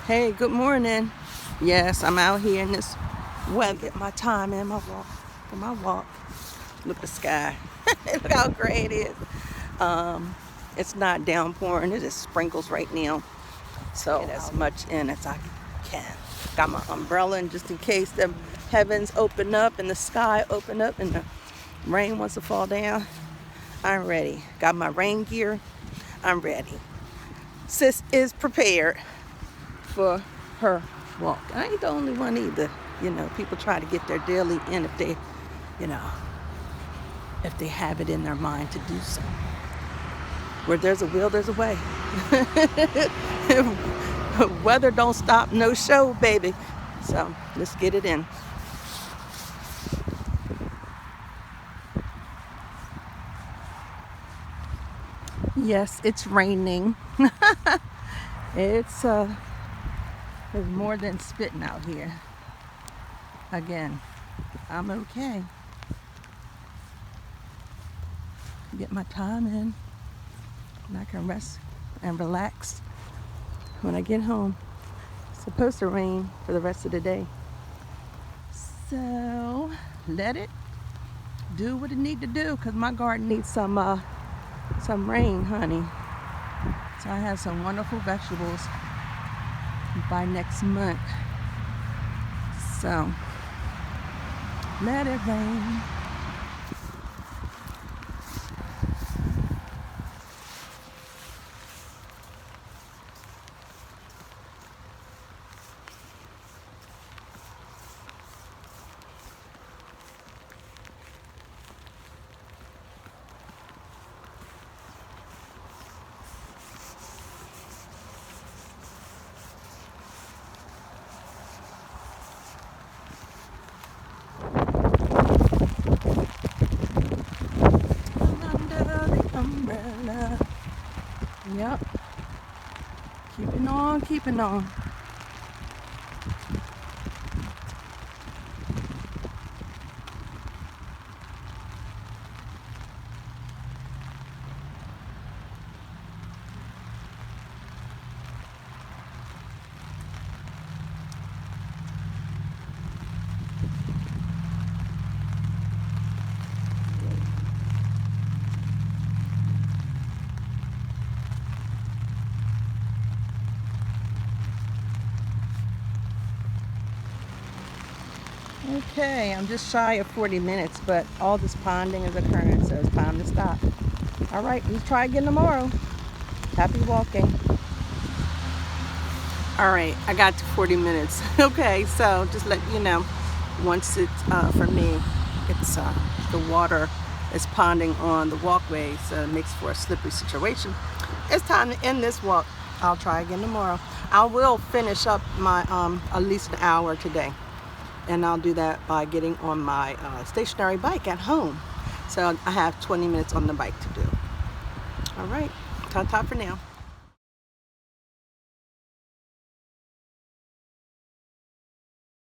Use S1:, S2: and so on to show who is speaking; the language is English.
S1: Hey, good morning. Yes, I'm out here in this weather. Get my time in my walk. For my walk. Look at the sky. Look how gray it is. It's not downpouring. It just sprinkles right now. So get as much in as I can. Got my umbrella in just in case the heavens open up and the sky open up and the rain wants to fall down. I'm ready. Got my rain gear. I'm ready. Sis is prepared for her walk. I ain't the only one either. People try to get their daily in if they, if they have it in their mind to do so. Where there's a will, there's a way. Weather don't stop, no show, baby. So let's get it in. Yes, it's raining. It's there's more than spitting out here. Again, I'm okay. Get my time in and I can rest and relax when I get home. It's supposed to rain for the rest of the day. So let it do what it need to do, because my garden needs some rain, honey. So I have some wonderful vegetables by next month. So let it rain. Umbrella. Yep. Keeping on. Okay, I'm just shy of 40 minutes, but all this ponding is occurring, so it's time to stop. All right, let's try again tomorrow. Happy walking. All right, I got to 40 minutes. Okay, so just let you know, once it's, for me, it's the water is ponding on the walkway, so it makes for a slippery situation. It's time to end this walk. I'll try again tomorrow. I will finish up my at least an hour today. And I'll do that by getting on my stationary bike at home. So I have 20 minutes on the bike to do. All right, ta-ta for now.